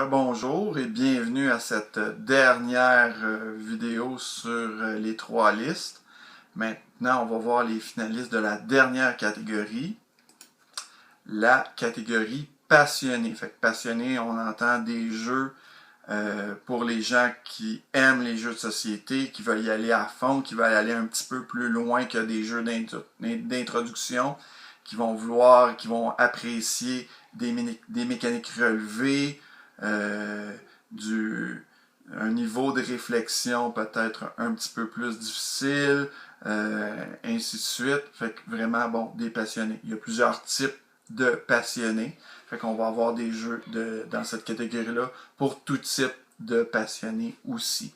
Rebonjour et bienvenue à cette dernière vidéo sur les trois listes. Maintenant, on va voir les finalistes de la dernière catégorie, la catégorie passionné. Fait que passionné, on entend des jeux pour les gens qui aiment les jeux de société, qui veulent y aller à fond, qui veulent aller un petit peu plus loin que des jeux d'introduction, qui vont apprécier des mécaniques relevées, un niveau de réflexion peut-être un petit peu plus difficile, ainsi de suite. Fait que vraiment, bon, des passionnés. Il y a plusieurs types de passionnés. Fait qu'on va avoir des jeux dans cette catégorie-là pour tout type de passionnés aussi.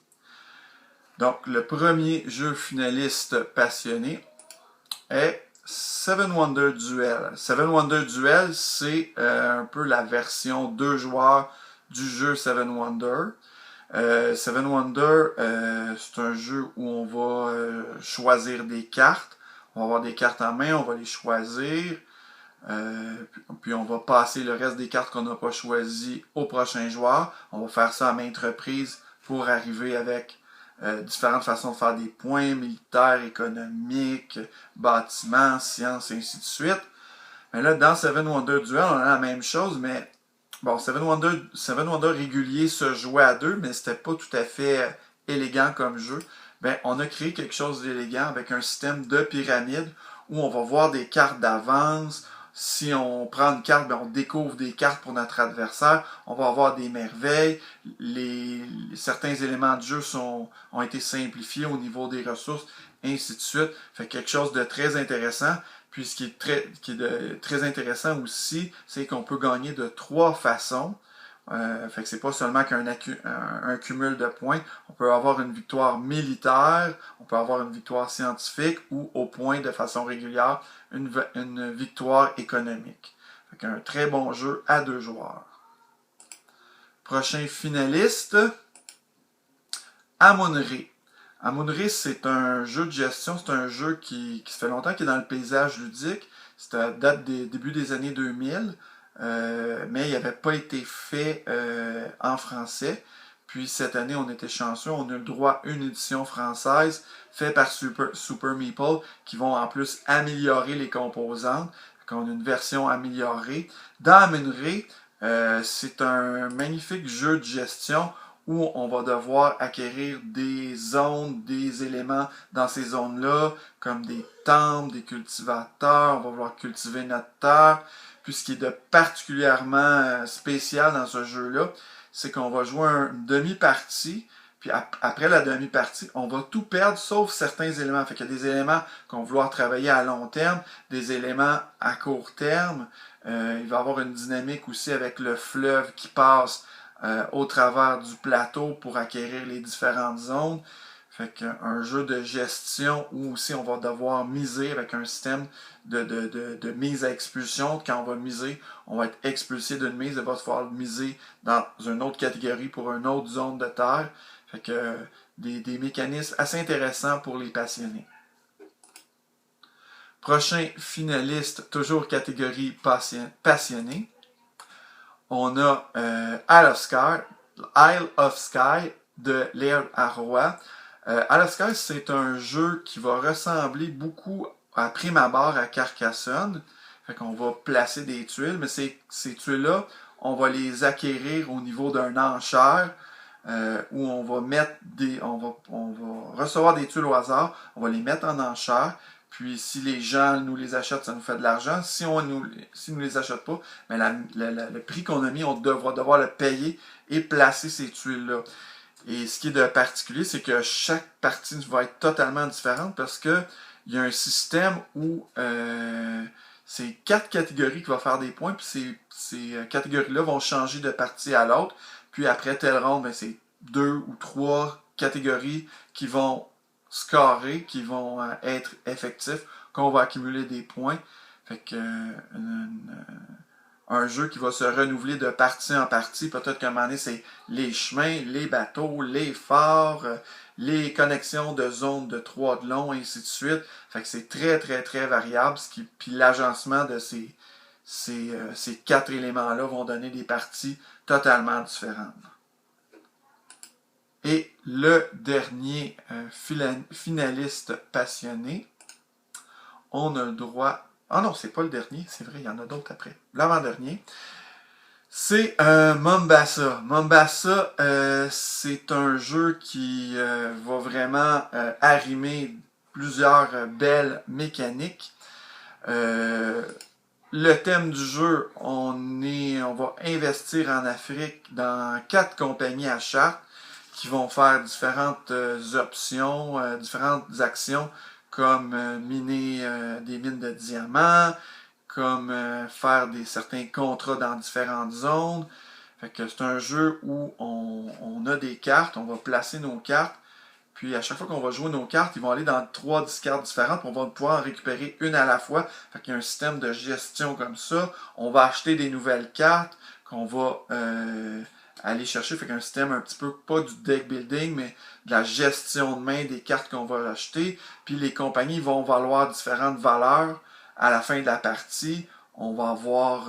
Donc, le premier jeu finaliste passionné est Seven Wonders Duel. Seven Wonders Duel, c'est un peu la version 2 joueurs du jeu Seven Wonders. Seven Wonders, c'est un jeu où on va choisir des cartes. On va avoir des cartes en main, on va les choisir. Puis on va passer le reste des cartes qu'on n'a pas choisies au prochain joueur. On va faire ça à maintes reprises pour arriver avec différentes façons de faire des points militaires, économiques, bâtiments, sciences, et ainsi de suite. Mais là, dans Seven Wonders Duel, on a la même chose, mais bon, Seven Wonders régulier se jouait à deux, mais c'était pas tout à fait élégant comme jeu. Ben, on a créé quelque chose d'élégant avec un système de pyramide où on va voir des cartes d'avance. Si on prend une carte, ben on découvre des cartes pour notre adversaire. On va avoir des merveilles. Certains éléments de jeu ont été simplifiés au niveau des ressources, ainsi de suite. Fait quelque chose de très intéressant. Puis ce qui est très intéressant aussi, c'est qu'on peut gagner de trois façons. Fait que c'est pas seulement un cumul de points. On peut avoir une victoire militaire, on peut avoir une victoire scientifique ou au point de façon régulière une victoire économique. Fait qu'un très bon jeu à deux joueurs. Prochain finaliste, Amun-Re. Amun-Re, c'est un jeu de gestion, c'est un jeu qui se fait longtemps qu'il est dans le paysage ludique. C'est à date des début des années 2000. Mais il n'avait pas été fait en français. Puis cette année, on était chanceux, on a eu le droit à une édition française faite par Super Meeple qui vont en plus améliorer les composantes. On a une version améliorée. Dans Amun-Re, c'est un magnifique jeu de gestion où on va devoir acquérir des zones, des éléments dans ces zones-là, comme des temples, des cultivateurs, on va vouloir cultiver notre terre. Puis ce qui est de particulièrement spécial dans ce jeu-là, c'est qu'on va jouer une demi-partie, puis après la demi-partie, on va tout perdre sauf certains éléments. Fait qu'il y a des éléments qu'on va vouloir travailler à long terme, des éléments à court terme. Il va y avoir une dynamique aussi avec le fleuve qui passe au travers du plateau pour acquérir les différentes zones. Fait qu'un jeu de gestion où aussi on va devoir miser avec un système de mise à expulsion. Quand on va miser, on va être expulsé d'une mise et va falloir miser dans une autre catégorie pour une autre zone de terre. Fait que des mécanismes assez intéressants pour les passionnés. Prochain finaliste, toujours catégorie passionné. On a Isle of Skye de Laird Arroy. Isle of Skye, c'est un jeu qui va ressembler beaucoup à prime abord à Carcassonne. Fait qu'on va placer des tuiles, mais ces tuiles-là, on va les acquérir au niveau d'un enchère où on va mettre on va recevoir des tuiles au hasard, on va les mettre en enchère. Puis si les gens nous les achètent, ça nous fait de l'argent. Si nous les achètent pas, ben le prix qu'on a mis, on va devoir le payer et placer ces tuiles-là. Et ce qui est de particulier, c'est que chaque partie va être totalement différente parce que il y a un système où c'est 4 catégories qui vont faire des points, puis ces catégories-là vont changer de partie à l'autre. Puis après telle ronde, ben, c'est 2 ou 3 catégories qui vont scorer, qui vont être effectifs, qu'on va accumuler des points. Fait que un jeu qui va se renouveler de partie en partie. Peut-être qu'à un moment donné, c'est les chemins, les bateaux, les forts, les connexions de zones de 3 de long, et ainsi de suite. Fait que c'est très, très, très variable. Puis l'agencement de ces 4 éléments-là vont donner des parties totalement différentes. Et le dernier finaliste passionné, on a le droit... Ah non, c'est pas le dernier, c'est vrai, il y en a d'autres après. L'avant-dernier, c'est Mombasa. Mombasa, c'est un jeu qui va vraiment arrimer plusieurs belles mécaniques. Le thème du jeu, on va investir en Afrique dans 4 compagnies à charte qui vont faire différentes options, différentes actions comme miner des mines de diamants, comme faire certains contrats dans différentes zones. Fait que c'est un jeu où on a des cartes, on va placer nos cartes, puis à chaque fois qu'on va jouer nos cartes, ils vont aller dans 3 discards différentes, puis on va pouvoir en récupérer une à la fois. Fait qu'il y a un système de gestion comme ça. On va acheter des nouvelles cartes qu'on va aller chercher. Fait qu'un système un petit peu, pas du deck building, mais de la gestion de main des cartes qu'on va acheter. Puis les compagnies vont valoir différentes valeurs à la fin de la partie. On va avoir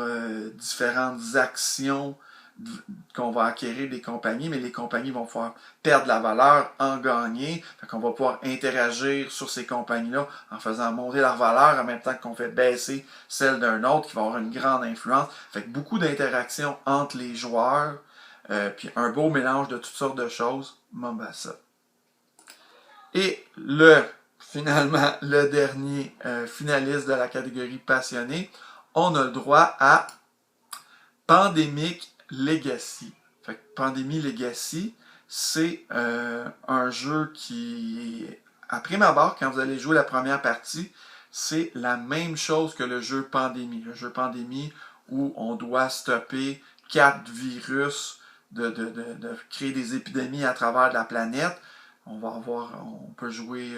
différentes actions qu'on va acquérir des compagnies, mais les compagnies vont pouvoir perdre la valeur, en gagner. Fait qu'on va pouvoir interagir sur ces compagnies-là en faisant monter leur valeur en même temps qu'on fait baisser celle d'un autre qui va avoir une grande influence. Fait que beaucoup d'interactions entre les joueurs, puis un beau mélange de toutes sortes de choses. Mombasa. Et finalement, le dernier finaliste de la catégorie passionné, on a le droit à Pandemic Legacy. Fait que Pandemic Legacy, c'est un jeu qui, à prime abord, quand vous allez jouer la première partie, c'est la même chose que le jeu Pandémie. Le jeu Pandémie où on doit stopper 4 virus de créer des épidémies à travers la planète. On peut jouer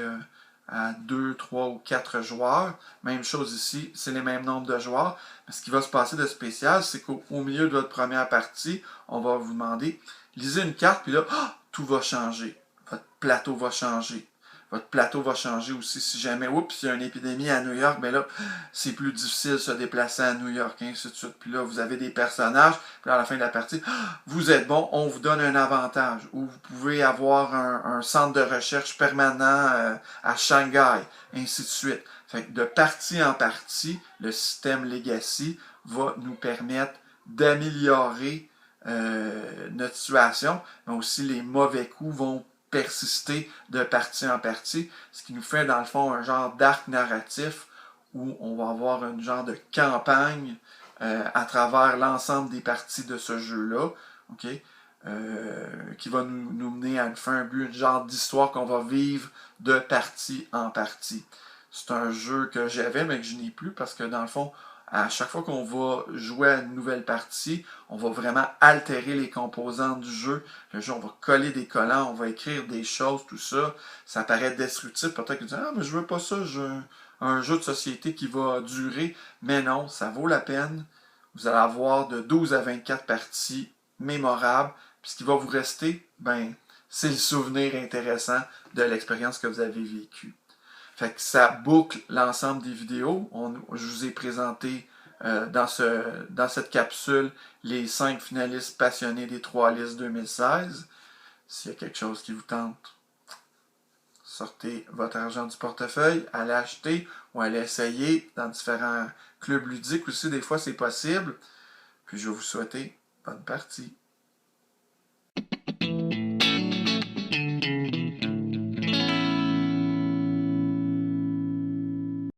à 2, 3 ou 4 joueurs. Même chose ici, c'est les mêmes nombres de joueurs. Mais ce qui va se passer de spécial, c'est qu'au milieu de votre première partie, on va vous demander, lisez une carte, puis là, tout va changer. Votre plateau va changer. Votre plateau va changer aussi si jamais, oups, il y a une épidémie à New York, mais là, c'est plus difficile de se déplacer à New York, ainsi de suite. Puis là, vous avez des personnages, puis là, à la fin de la partie, vous êtes bon, on vous donne un avantage, ou vous pouvez avoir un centre de recherche permanent à Shanghai, ainsi de suite. Fait que de partie en partie, le système Legacy va nous permettre d'améliorer notre situation, mais aussi les mauvais coups vont persister de partie en partie, ce qui nous fait dans le fond un genre d'arc narratif où on va avoir un genre de campagne à travers l'ensemble des parties de ce jeu-là, okay? Qui va nous mener à une fin, un but, un genre d'histoire qu'on va vivre de partie en partie. C'est un jeu que j'avais mais que je n'ai plus parce que dans le fond, à chaque fois qu'on va jouer à une nouvelle partie, on va vraiment altérer les composantes du jeu. Le jeu, on va coller des collants, on va écrire des choses, tout ça. Ça paraît destructif. Peut-être que tu dis, ah, mais je veux pas ça, je veux un jeu de société qui va durer. Mais non, ça vaut la peine. Vous allez avoir de 12 à 24 parties mémorables. Puis ce qui va vous rester, ben, c'est le souvenir intéressant de l'expérience que vous avez vécue. Fait que ça boucle l'ensemble des vidéos. Je vous ai présenté dans cette capsule les 5 finalistes passionnés des 3 listes 2016. S'il y a quelque chose qui vous tente, sortez votre argent du portefeuille, allez acheter ou allez essayer dans différents clubs ludiques aussi. Des fois, c'est possible. Puis je vais vous souhaiter bonne partie.